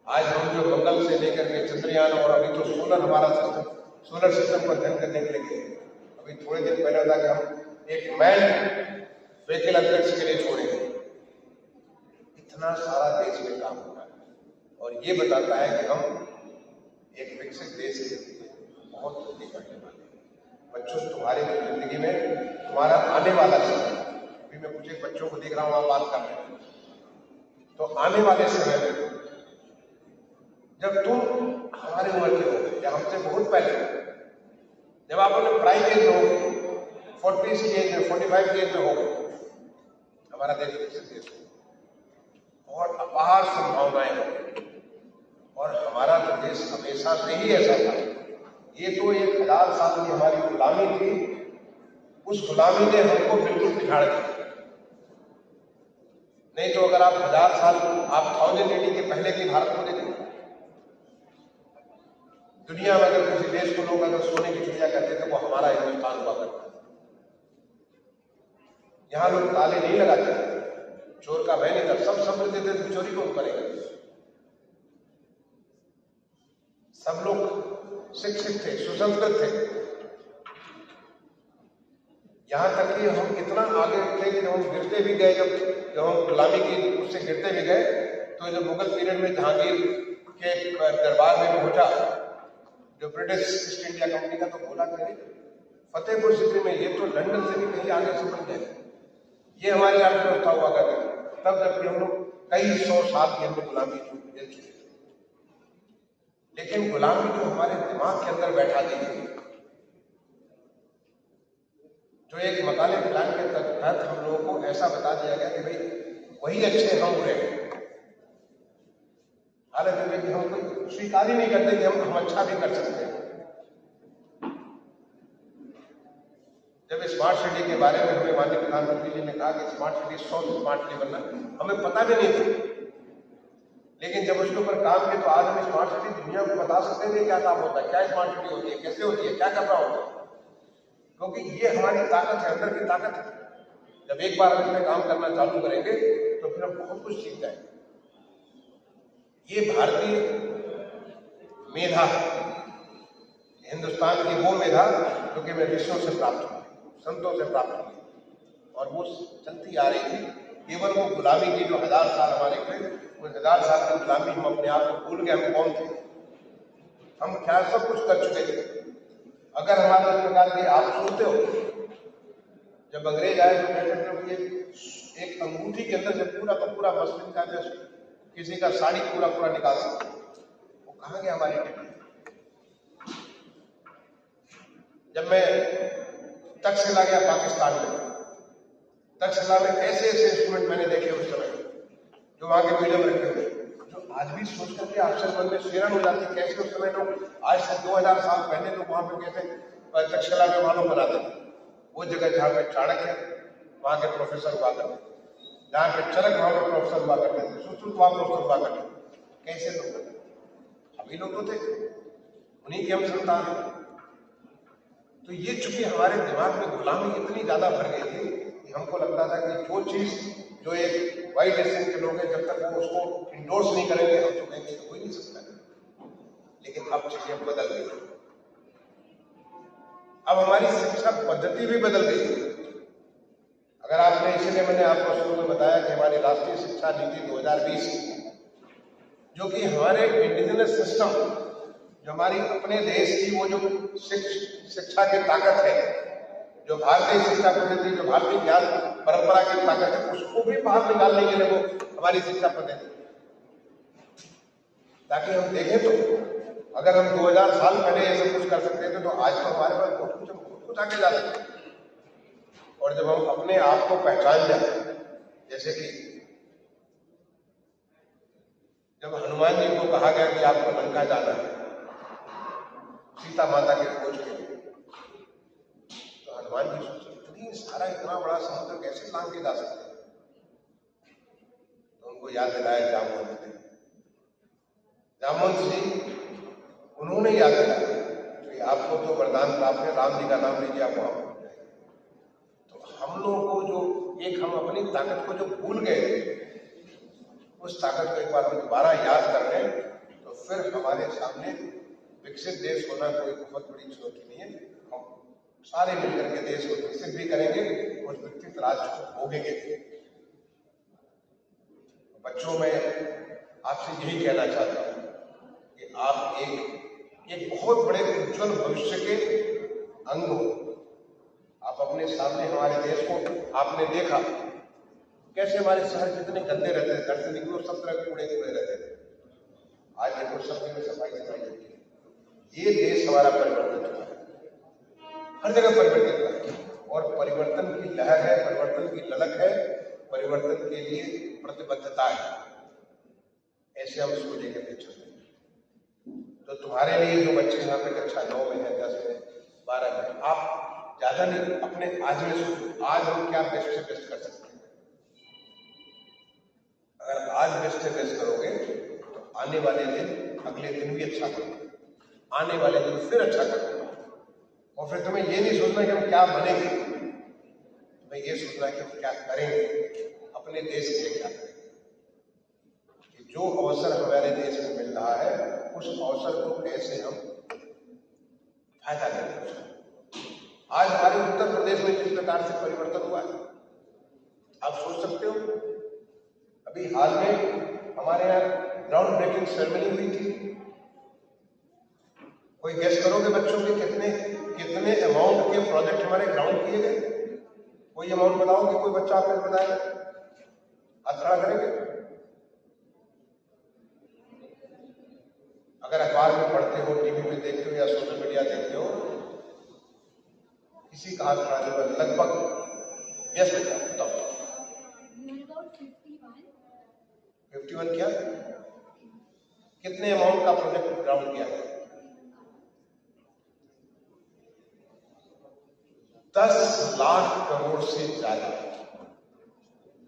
आज हम जो मंगल से लेकर के चंद्रयान, और अभी तो सोलर सिस्टम को अध्ययन करने के लिए, अभी थोड़े दिन पहले था कि हम एक मैन व्हीकल अंतरिक्ष के लिए छोड़ेंगे। इतना सारा देश में काम होता है, और ये बताता है कि हम एक विकसित देश के बहुत जल्दी बढ़ने वाले हैं। बच्चों, तुम्हारी जिंदगी में तुम्हारा आने वाला समय, अभी मैं कुछ एक बच्चों को देख रहा हूँ, आप बात कर रहे हैं, तो आने वाले समय में जब तुम हमारे उम्र के हो, या हमसे बहुत पहले, जब आप अपने प्राइम एज में होगे, 40 की एज में, 45 की एज में होगे, हमारा देश विकसित देश हो और अपार संभावनाएं हो, और हमारा तो देश हमेशा से ही ऐसा था। ये तो 1000 साल की हमारी गुलामी थी, उस गुलामी ने हमको बिल्कुल बिगाड़ दिया। नहीं तो अगर आप 1000 साल, आप 1080 के पहले की भारत को देखें, दुनिया में अगर किसी देश को लोग अगर सोने की चिड़िया कहते थे, वो हमारा हिंदुस्तान हुआ करता था। यहाँ लोग ताले नहीं लगाते, चोर का भय नहीं था, सब समझते थे तो चोरी कौन करेगा। सब लोग शिक्षित थे, सुसंस्कृत थे। यहां तक कि हम इतना आगे थे कि जब हम गिरते भी गए, जब हम गुलामी की उससे गिरते भी गए, तो जब मुगल पीरियड में जहांगीर के दरबार में पहुंचा जो ब्रिटिश ईस्ट इंडिया कंपनी का, तो बोला कि फतेहपुर सिटी में ये तो लंदन से भी कहीं आगे से बन गए, ये हमारी अर्थव्यवस्था हुआ करती थी तब, जबकि हम लोग कई 100 साल की हमने गुलामी झेल चुके थे। लेकिन गुलामी जो हमारे दिमाग के अंदर बैठा दी गई, जो एक मकाले प्लान के तहत हम लोगों को ऐसा बता दिया गया कि भाई वही अच्छे हम बुरे हैं। हालांकि कि हम कोई स्वीकार ही नहीं करते कि हम अच्छा भी कर सकते हैं। जब स्मार्ट सिटी के बारे में हमें माननीय प्रधानमंत्री जी ने कहा कि स्मार्ट सिटी 100 स्मार्ट सिटी बनना, हमें पता भी नहीं था। लेकिन जब उसके ऊपर काम किया तो आज हम स्मार्ट सिटी दुनिया को बता सकते हैं क्या काम होता है, क्या स्मार्ट सिटी होती है, कैसे होती है, क्या करना होता है, क्योंकि ये हमारी ताकत है, अंदर की ताकत है। जब एक बार हम इसमें काम करना चालू करेंगे तो फिर हम बहुत कुछ सीख जाएंगे। ये भारतीय मेधा है, हिंदुस्तान की वो मेधा जो कि मैं ऋषियों से प्राप्त हुई, संतों से प्राप्त हुई, और वो चलती आ रही थी। केवल वो गुलामी की जो 1000 साल हमारे हुए, वो 1000 साल की गुलामी हम अपने आप को भूल गए हम कौन थे, हम क्या सब कुछ कर चुके थे। अगर हमारे इस प्रकार के आप सुनते हो, जब अंग्रेज आए तो कहते थे एक अंगूठी के अंदर से पूरा का पूरा मसलिन का जो किसी का साड़ी पूरा पूरा निकाल सकते, वो कहाँ गया हमारी टेक्नोलॉजी। जब मैं तक्षशिला गया पाकिस्तान में, तक्षशिला में ऐसे ऐसे इंस्ट्रूमेंट मैंने देखे उस समय जो वहां के म्यूजियम रखे हुए, जो आज भी सोच करके आश्चर्य मन में शेरन हो जाती, कैसे उस समय लोग आज से 2000 साल पहले लोग वहां पे कैसे तक्षशिला में मालूम बनाते थे। वो जगह जहाँ पे चाणक्य वहां के प्रोफेसर हुआ करते, जहाँ पे चरक वहां पे प्रोफेसर हुआ करते थे, सुश्रुत वहां प्रोफेसर हुआ करते, कैसे लोग हम ही लोग तो थे, उन्हीं के हम संतान हैं। तो ये चूंकि हमारे दिमाग में गुलामी इतनी ज्यादा भर गई थी कि हमको लगता था कि जो चीज जो एक वाइट एशियन के लोग हैं, जब तक वो उसको इंडोर्स नहीं करेंगे हम तो कहेंगे हो ही नहीं सकता। लेकिन अब चीजें बदल गई, अब हमारी शिक्षा पद्धति भी बदल गई। अगर आपने, इसलिए मैंने आपको शुरू में बताया कि हमारी राष्ट्रीय शिक्षा नीति 2020 जो कि हमारे इंडिजिनस सिस्टम, जो हमारी अपने देश की वो जो शिक्षा की ताकत है, जो भारतीय शिक्षा पद्धति, जो भारतीय ज्ञान परंपरा की ताकत है, उसको भी बाहर निकालने के लिए वो हमारी शिक्षा पद्धति, ताकि हम देखें तो अगर हम 2000 साल पहले ये सब कुछ कर सकते थे तो आज तो हमारे पास बहुत कुछ आगे जा सकते हैं। और जब हम अपने आप को पहचान जाए, जैसे कि जब हनुमान जी को कहा गया कि आपको लंका जाना है सीता माता के खोज के लिए, तो हनुमान जी सोचे इतनी सारा इतना बड़ा समुद्र कैसे लांग के जा सकते हैं। तो उनको याद दिलाया जामवंत ने, जामवंत जी उन्होंने याद दिलाया कि आपको तो वरदान प्राप्त है, राम जी का नाम लीजिए आप वहां पहुंच जाएंगे। तो हम लोग को जो एक हम अपनी ताकत को जो भूल गए, उस ताकत को एक बार हम दोबारा याद कर लें तो फिर हमारे सामने विकसित देश होना कोई बहुत बड़ी चुनौती नहीं है। हम सारे मिलकर के देश को विकसित भी करेंगे और विकसित राज्य को भोगेंगे। बच्चों में आपसे यही कहना चाहता हूं कि आप एक बहुत बड़े उज्जवल भविष्य के अंग हो। आप अपने सामने हमारे देश को आपने देखा कैसे हमारे शहर जितने गंदे रहते थे, घर से निकलो सब तरह कूड़े कूड़े रहते थे, आज देखो सब जगह सफाई सफाई होती है। ये देश हमारा परिवर्तित हुआ है, हर जगह परिवर्तित हुआ है, और परिवर्तन की लहर है, परिवर्तन की ललक है, परिवर्तन के लिए प्रतिबद्धता है। ऐसे हम इसको लेकर के चलते हैं। तो तुम्हारे लिए जो बच्चे यहाँ पे कक्षा 9 में है, 10 में, 12 में, आप ज्यादा नहीं अपने आज में सोचो, आज हम क्या बेस्ट से बेस्ट कर सकते हैं। अगर आज बेस्ट से बेस्ट करोगे तो आने वाले दिन, अगले दिन भी अच्छा करोगे। आने वाले दिन फिर अच्छा करूंगा। और फिर तुम्हें ये नहीं सोचना कि हम क्या बनेंगे, तुम्हें ये सोचना है कि हम क्या करेंगे, अपने देश के लिए क्या करेंगे। कि जो अवसर हमारे देश में मिल रहा है उस अवसर को कैसे हम फायदा लेंगे। आज हमारे उत्तर प्रदेश में किस प्रकार से परिवर्तन हुआ है आप सोच सकते हो। अभी हाल में हमारे यहाँ ग्राउंड ब्रेकिंग सेरेमनी हुई थी। कोई गेस करोगे बच्चों के कितने अमाउंट के प्रोजेक्ट हमारे ग्राउंड किए गए? कोई अमाउंट बताओगे? कोई बच्चा आपको बताएगा? हाथ खड़ा करेंगे? अगर अखबार में पढ़ते हो, टीवी में देखते हो या सोशल मीडिया देखते हो, किसी का हाथ खड़ा नहीं, लगभग यस बेटा बताओ। 51 क्या? कितने अमाउंट का प्रोजेक्ट ग्राउंड किया गया? 10 लाख करोड़ से ज्यादा।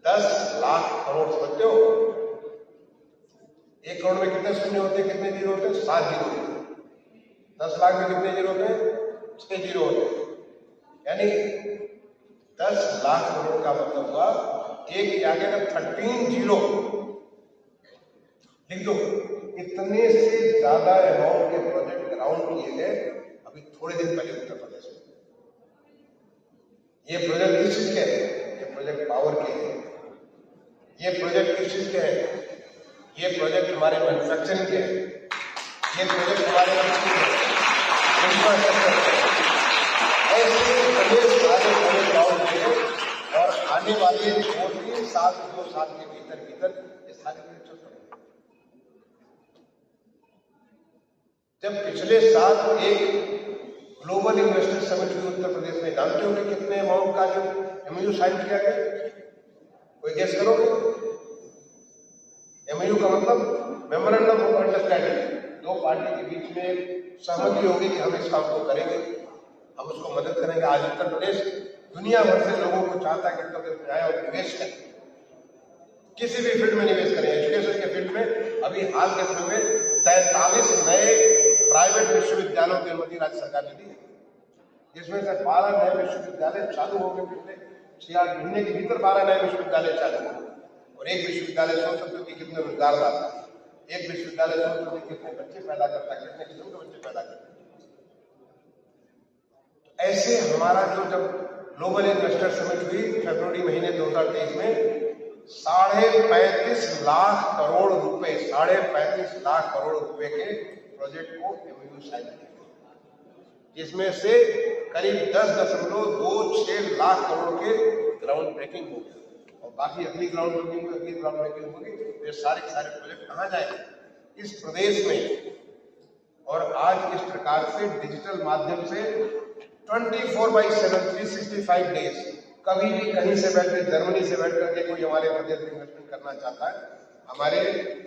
10 लाख करोड़ समझते हो? 1 करोड़ में कितने शून्य होते हैं, कितने जीरो होते हैं? 7 जीरो होते हैं। 10 लाख में कितने जीरो होते हैं? 6 जीरो होते हैं। यानी 10 लाख करोड़ का मतलब हुआ एक के आगे अगर 13 जीरो लिख दो। इतने से ज्यादा अमाउंट के प्रोजेक्ट ग्राउंड किए गए अभी थोड़े दिन पहले उत्तर प्रदेश में। ये प्रोजेक्ट किस चीज के है? ये प्रोजेक्ट पावर के हैं। ये प्रोजेक्ट किस चीज के है? ये प्रोजेक्ट हमारे मैन्युफैक्चरिंग के हैं। ये प्रोजेक्ट हमारे इंफ्रास्ट्रक्चर ऐसे बड़े सारे बड़े ग्राउंड के और आने वाले 2 साल के भीतर ये सारे प्रोजेक्ट चल पड़े। जब पिछले साल एक ग्लोबल इन्वेस्टर समिट हुई उत्तर प्रदेश में, जानते हो कि कितने अमाउंट का जो एमओयू साइन किया गया? कोई गेस करोगे? एमओयू का मतलब मेमोरेंडम ऑफ अंडरस्टैंडिंग। 2 पार्टी के बीच में सहमति होगी कि हम इस काम को करेंगे, हम उसको मदद करेंगे। आज उत्तर प्रदेश दुनिया भर से लोगों को चाहता है कि उत्तर प्रदेश में आए और निवेश करें, किसी भी फील्ड में निवेश करें। एजुकेशन के फील्ड में अभी हाल के समय में 43 नए प्राइवेट विश्वविद्यालयों की अनुमति राज्य सरकार ने दी है, जिसमें से 12 नए विश्वविद्यालय चालू हो गए। पिछले 6-8 महीने के भीतर 12 नए विश्वविद्यालय चालू हो गए। और एक विश्वविद्यालय सोच सकते हो कि कितने रोजगार लाता है। एक विश्वविद्यालय सोच सकते हो कितने बच्चे पैदा करता है, कितने किस्म के बच्चे पैदा करता है। ऐसे हमारा जो जब ग्लोबल इन्वेस्टर समिट हुई फरवरी महीने 2023 में, 35.5 लाख करोड़ रुपए, 35.5 लाख करोड़ रुपए के प्रोजेक्ट को एमओयू साइन किया, जिसमें से करीब 10.26 लाख करोड़ के ग्राउंड ब्रेकिंग हो गया। और बाकी अगली ग्राउंड ब्रेकिंग होगी। ये सारे प्रोजेक्ट कहाँ जाएंगे? इस प्रदेश में। और आज इस प्रकार से डिजिटल माध्यम से 24/7 365 डेज कभी भी कहीं से बैठ कर, जर्मनी से बैठ करके कोई हमारे प्रदेश में इन्वेस्टमेंट करना चाहता है, हमारे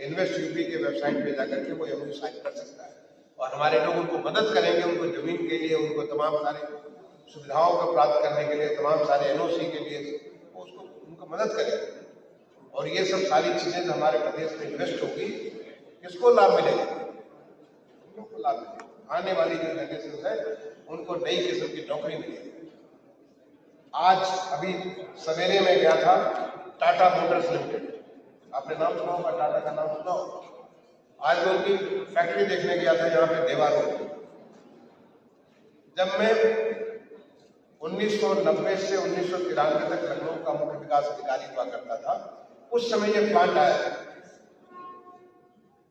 इन्वेस्ट यूपी के वेबसाइट पे जाकर के वो एमओयू साइन कर सकता है। और हमारे लोग उनको मदद करेंगे, उनको जमीन के लिए, उनको तमाम सारे सुविधाओं को प्राप्त करने के लिए, तमाम सारे एनओसी के लिए वो उसको उनको मदद करेंगे। और ये सब सारी चीजें हमारे प्रदेश में इन्वेस्ट होगी, किसको लाभ मिलेगा? उनको लाभ मिलेगा। आने वाली जो जनरेशन है उनको नई किस्म की नौकरी मिलेगी। आज अभी सवेरे में गया था टाटा मोटर्स लिमिटेड, आपने नाम सुना होगा, टाटा का नाम सुना होगा। आज मैं उनकी फैक्ट्री देखने गया था यहाँ पे देवा रोड। जब मैं 1990 से 1993 तक लखनऊ का मुख्य विकास अधिकारी हुआ करता था, उस समय ये प्लांट आया था।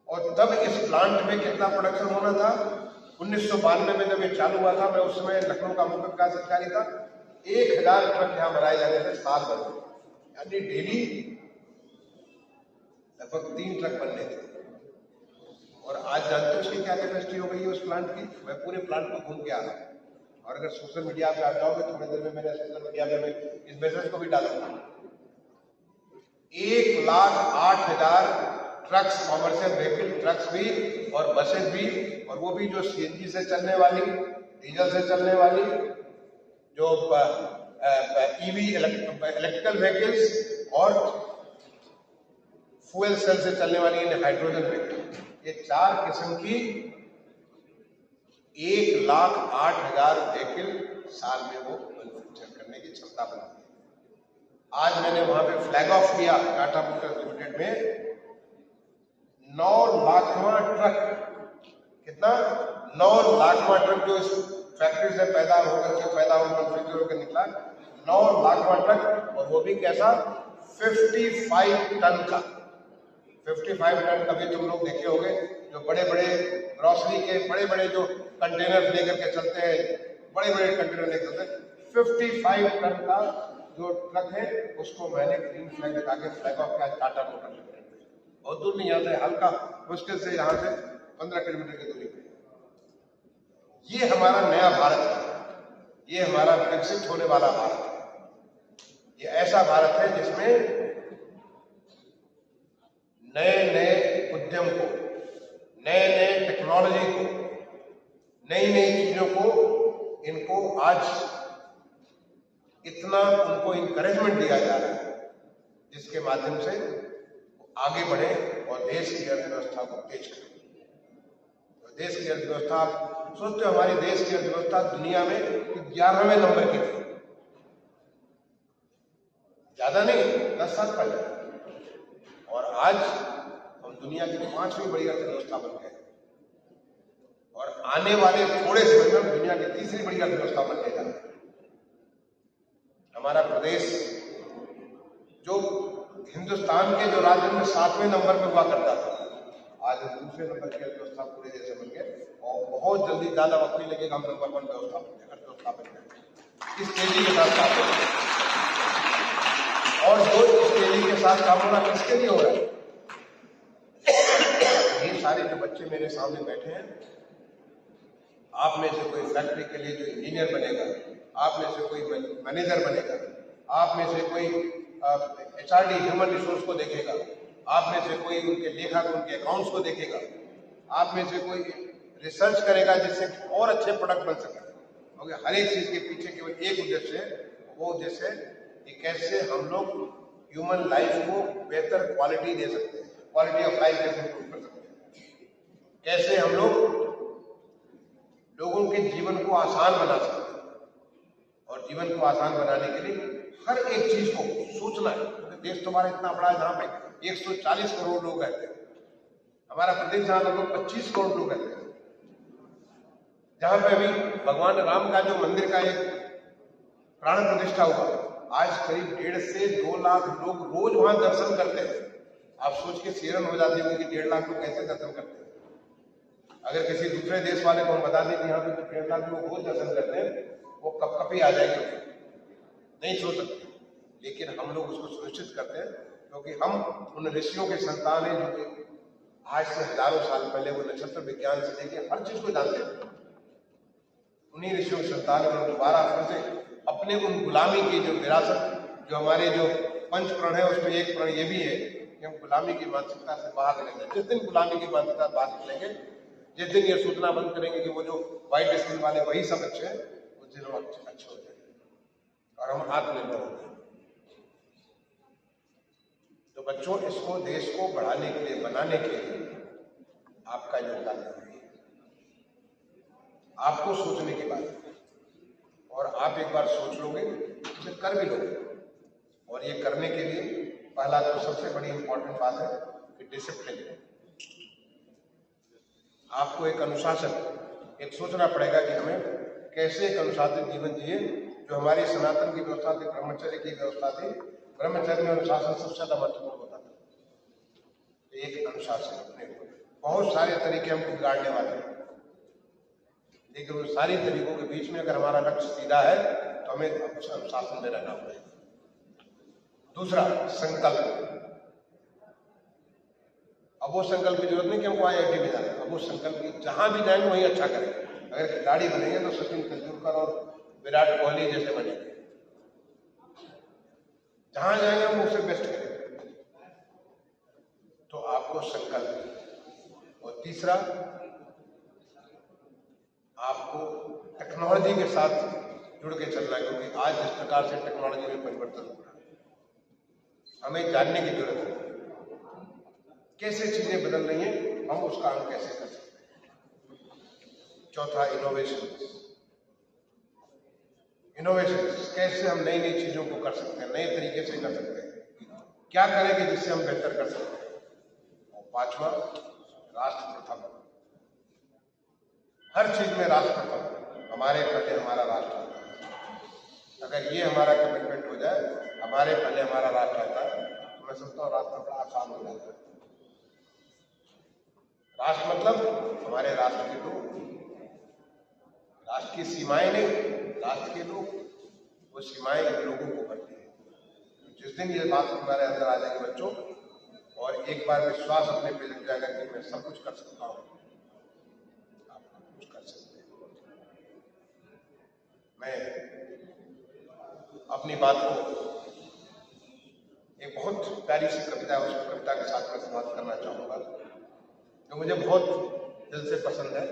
और तब इस प्लांट में कितना प्रोडक्शन होना था? 1992 में जब ये चालू हुआ था, मैं उस समय लखनऊ का मुख्य विकास अधिकारी था। 1000 ट्रक यहाँ बनाए जाने से साल भर, यानी डेली लगभग 3 ट्रक बनने थे। और आज जानते हो उसकी क्या कैपेसिटी हो गई है उस प्लांट की? मैं पूरे प्लांट को घूम के आ रहा हूँ। और अगर सोशल मीडिया पे आ जाओगे थोड़ी देर में, मैंने सोशल मीडिया पे मैं इस मैसेज को भी डालूंगा। 1,08,000 ट्रक्स, कॉमर्शियल व्हीकल ट्रक्स भी और बसेस भी, और वो भी जो सीएनजी से चलने वाली, डीजल से चलने वाली, जो ईवी इलेक्ट्रिकल व्हीकल्स और फ्यूल सेल से चलने वाली हाइड्रोजन व्हीकल, ये 4 किस्म की 1,08,000 व्हीकल साल में वो मैन्युफैक्चर करने की क्षमता बनाती है। आज मैंने वहां पे फ्लैग ऑफ किया टाटा मोटर्स लिमिटेड में 9 लाखवां ट्रक, कितना 9 लाखवां ट्रक जो इस फैक्ट्री से पैदा मैन्युफैक्चर होकर निकला, 9 लाखवां ट्रक, और वो भी कैसा 55 टन का। 55 टन कभी तुम लोग देखे होंगे जो बड़े बड़े ग्रोसरी के बड़े बड़े जो कंटेनर लेकर के चलते हैं, बड़े बड़े कंटेनर लेकर चलते हैं, 55 टन का जो ट्रक है उसको मैंने ग्रीन फ्लैग दिखा के फ्लैग ऑफ किया टाटा मोटर लिमिटेड में। बहुत दूर नहीं, यहाँ से हल्का मुश्किल से यहाँ से 15 किलोमीटर की दूरी पे। ये हमारा नया भारत है, ये हमारा विकसित होने वाला भारत है। ये ऐसा भारत है जिसमें नए नए उद्यम को, नए नए टेक्नोलॉजी को, नई नई चीजों को, इनको आज इतना उनको इंकरेजमेंट दिया जा रहा है जिसके माध्यम से आगे बढ़े और देश की अर्थव्यवस्था को तेज करें। तो देश की अर्थव्यवस्था, आप सोचते हो हमारे देश की अर्थव्यवस्था दुनिया में 11वें नंबर की थी, ज्यादा नहीं 10 साल पहले, और आज हम दुनिया की 5वीं बड़ी अर्थव्यवस्था बन गए, और आने वाले थोड़े समय में दुनिया की 3री बड़ी अर्थव्यवस्था बनने जा रही है। हमारा प्रदेश जो हिंदुस्तान के जो राज्य में 7वें नंबर पे हुआ करता था, आज हम 2रे नंबर की अर्थव्यवस्था पूरे देश में बन गए, और बहुत जल्दी ज्यादा वक्त नहीं लगेगा हम नंबर 1 अर्थव्यवस्था बन जाएंगे। इस तेजी के साथ काम हो रहा है, और जो इस तेजी के साथ काम हो रहा है किसके लिए हो रहा है? ये सारे जो बच्चे मेरे सामने बैठे हैं, आप में से कोई फैक्ट्री के लिए जो इंजीनियर बनेगा, आप में से कोई मैनेजर बनेगा, आप में से कोई HRD ह्यूमन रिसोर्स को देखेगा, आप में से कोई उनके लेखा को, उनके अकाउंट्स को देखेगा, आप में से कोई रिसर्च करेगा जिससे और अच्छे प्रोडक्ट बन सके। क्योंकि हर एक चीज के पीछे केवल एक उद्देश्य है, वो उद्देश्य है कि कैसे हम लोग ह्यूमन लाइफ को बेहतर क्वालिटी दे सकते हैं, क्वालिटी ऑफ लाइफ कैसे इंप्रूव कर सकते हैं, कैसे हम लोग लोगों के जीवन को आसान बना सकते हैं। और जीवन को आसान बनाने के लिए हर एक चीज को सोचना है, क्योंकि देश तुम्हारा इतना बड़ा है जहां पे 140 करोड़ लोग रहते हैं, हमारा प्रदेश जहां लगभग 25 करोड़ लोग रहते हैं, जहां पे अभी भगवान राम का जो मंदिर का एक प्राण प्रतिष्ठा हुआ, आज करीब 1.5 से 2 लाख लोग रोज वहां दर्शन करते हैं। आप सोच के सीरन हो जाते होंगे कि 1.5 लाख लोग कैसे दर्शन करते हैं। अगर किसी दूसरे देश वाले को हम बता दें कि यहाँ पे 1.5 लाख लोग रोज दर्शन करते हैं, वो कप ही आ जाएंगे, नहीं सोच सकते। लेकिन हम लोग उसको सुनिश्चित करते हैं क्योंकि हम उन ऋषियों के संतान हैं जो कि आज से हजारों साल पहले वो नक्षत्र विज्ञान से लेके हर चीज को जानते हैं। उन्हीं ऋषियों के संतान में दोबारा फिर से अपने उन गुलामी की जो विरासत, जो हमारे जो पंच प्रण है, उसमें एक प्रण ये भी है कि हम गुलामी की मानसिकता से बाहर निकलेंगे। जिस दिन गुलामी की मानसिकता से बाहर निकलेंगे, जिस दिन ये सोचना बंद करेंगे कि वो जो व्हाइट स्किन वाले वही सब अच्छे हैं, उस दिन हम अच्छे हो जाएंगे और हम आत्मनिर्भर हो जाएंगे। तो बच्चों, इसको देश को बढ़ाने के लिए, बनाने के लिए आपका योगदान जरूरी है। आपको सोचने की बात है, और आप एक बार सोच लोगे तो कर भी लोगे। और ये करने के लिए पहला तो सबसे बड़ी इंपॉर्टेंट बात है कि डिसिप्लिन। आपको एक अनुशासन, एक सोचना पड़ेगा कि हमें कैसे एक अनुशासित जीवन जिए। जो हमारी सनातन की व्यवस्था थी, ब्रह्मचर्य की व्यवस्था थी, ब्रह्मचर्य में अनुशासन सबसे ज्यादा महत्वपूर्ण होता था। एक अनुशासन, अपने बहुत सारे तरीके हमको बिगाड़ने वाले हैं, लेकिन उन सारी तरीकों के बीच में अगर हमारा लक्ष्य सीधा है तो हमें अनुशासन में रहना पड़ेगा। दूसरा, संकल्प। अब वो संकल्प की जरूरत नहीं कि हमको IIT में जाना है, अब वो संकल्प की जहां भी जाएंगे वहीं अच्छा करेंगे। अगर खिलाड़ी बनेंगे तो सचिन तेंदुलकर और विराट कोहली जैसे बनेंगे, जहां जाएंगे हम उससे बेस्ट करेंगे। तो आपको संकल्प। और तीसरा, आपको टेक्नोलॉजी के साथ जुड़ के चलना है, क्योंकि आज जिस प्रकार से टेक्नोलॉजी में परिवर्तन हो रहा है, हमें जानने की जरूरत है कैसे चीजें बदल रही हैं, हम उसका हम कैसे कर सकते हैं। चौथा इनोवेशन। कैसे हम नई नई चीजों को कर सकते हैं, नए तरीके से कर सकते हैं, क्या करेंगे जिससे हम बेहतर कर सकते हैं। और पांचवा राष्ट्र प्रथम। हर चीज में राष्ट्र प्रथम, हमारे पहले हमारा राष्ट्र आता है। अगर ये हमारा कमिटमेंट हो जाए, हमारे पहले हमारा राष्ट्र आता है, तो मैं समझता हूँ रास्ता बड़ा आसान हो जाता है। राष्ट्र मतलब हमारे राष्ट्र के लोग, राष्ट्र की सीमाएं नहीं, राष्ट्र के लोग। वो सीमाएं इन लोगों को भरती है। जिस दिन ये बात तुम्हारे अंदर आ जाएगी बच्चों, और एक बार विश्वास अपने पे लग जाएगा कि मैं सब कुछ कर सकता हूँ, आप कुछ कर सकते हैं। मैं अपनी बात को एक बहुत प्यारी सी कविता है, उस कविता के साथ मैं समाप्त करना चाहूंगा, जो मुझे बहुत दिल से पसंद है,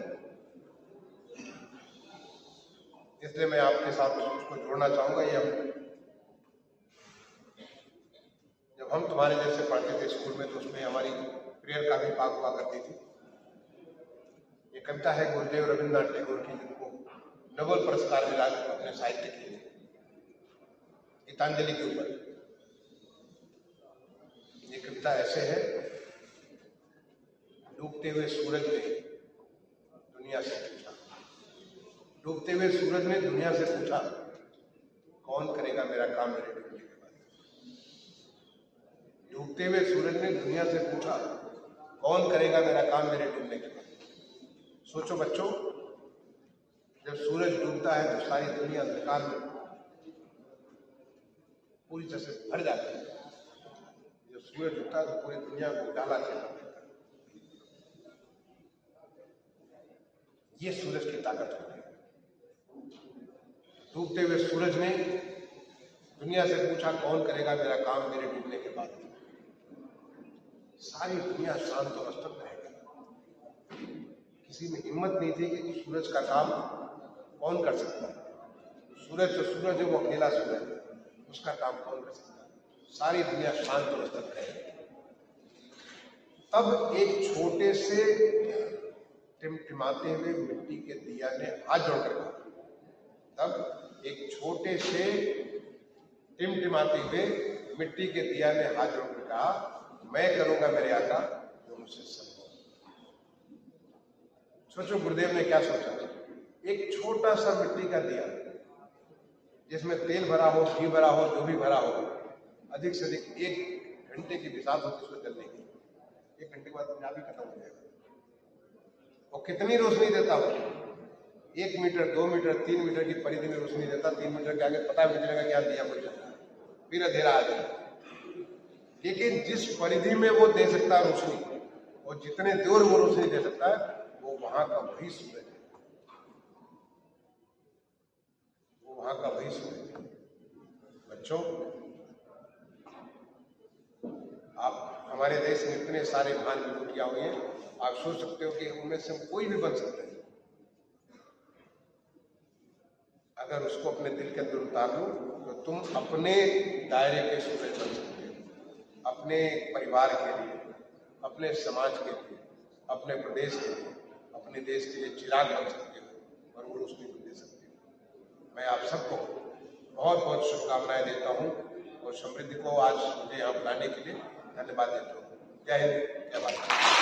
इसलिए मैं आपके साथ उसको जोड़ना चाहूंगा। जब हम तुम्हारे जैसे पढ़ते थे स्कूल में, तो उसमें हमारी प्रेयर का भी भाग हुआ करती थी। ये कविता है गुरुदेव रविन्द्रनाथ टैगोर की, जिनको नोबेल पुरस्कार मिला अपने साहित्य के लिए, गीतांजलि के ऊपर। ये कविता ऐसे है, डूबते हुए सूरज ने दुनिया से पूछा, डूबते हुए सूरज ने दुनिया से पूछा, कौन करेगा मेरा काम मेरे डूबने के बाद। डूबते हुए सूरज ने दुनिया से पूछा, कौन करेगा मेरा काम मेरे डूबने के बाद। सोचो बच्चों, जब सूरज डूबता है तो सारी दुनिया अंधकार में पूरी तरह से भर जाती है। जब सूरज डूबता है तो पूरी दुनिया को उजाला देता है। ये सूरज की ताकत होती है। डूबते हुए सूरज ने दुनिया से पूछा, कौन करेगा मेरा काम मेरे डूबने के बाद। सारी दुनिया शांत और स्तब्ध रह गई। किसी में हिम्मत नहीं थी कि सूरज का काम कौन कर सकता है। सूरज तो सूरज है, वो अकेला सूरज है, उसका काम कौन कर सकता है। सारी दुनिया शांत और स्तब्ध रह गई। तब एक छोटे से टिमटिमाते हुए मिट्टी के दिया ने हाथ जोड़कर कहा, तब एक छोटे से टिमटिमाते हुए मिट्टी के दिया ने हाथ जोड़कर कहा, मैं करूंगा मेरे आका जो मुझसे संभव। सोचो गुरुदेव ने क्या सोचा। एक छोटा सा मिट्टी का दिया, जिसमें तेल भरा हो, घी भरा हो, जो भी भरा हो, अधिक से अधिक 1 घंटे की बिसात होती उसको जलने की। 1 घंटे के बाद पंजाब ही खत्म हो जाएगा। और कितनी रोशनी देता हो, 1 मीटर, 2 मीटर, 3 मीटर की परिधि में रोशनी देता। 3 मीटर के आगे पता भी चलेगा क्या दिया कोई चल रहा है, फिर अंधेरा आ जाएगा। लेकिन जिस परिधि में वो दे सकता है रोशनी, और जितने दूर वो रोशनी दे सकता है, वो वहां का वही सूरज है, वो वहां का वही सूरज है। बच्चों, आप हमारे देश में इतने सारे महान विभूतियां हुई हैं, आप सोच सकते हो कि उनमें से हम कोई भी बन सकते हैं, अगर उसको अपने दिल के अंदर उतार लो तो तुम अपने दायरे के सूरज बन सकते हो। अपने परिवार के लिए, अपने समाज के लिए, अपने प्रदेश के लिए, अपने देश के लिए चिराग बन सकते हो और वो रोशनी को दे सकते हो। मैं आप सबको बहुत बहुत शुभकामनाएं देता हूँ और समृद्धि को आज मुझे यहाँ बुलाने के लिए धन्यवाद देता हूँ। जय हिंद, जय भारत।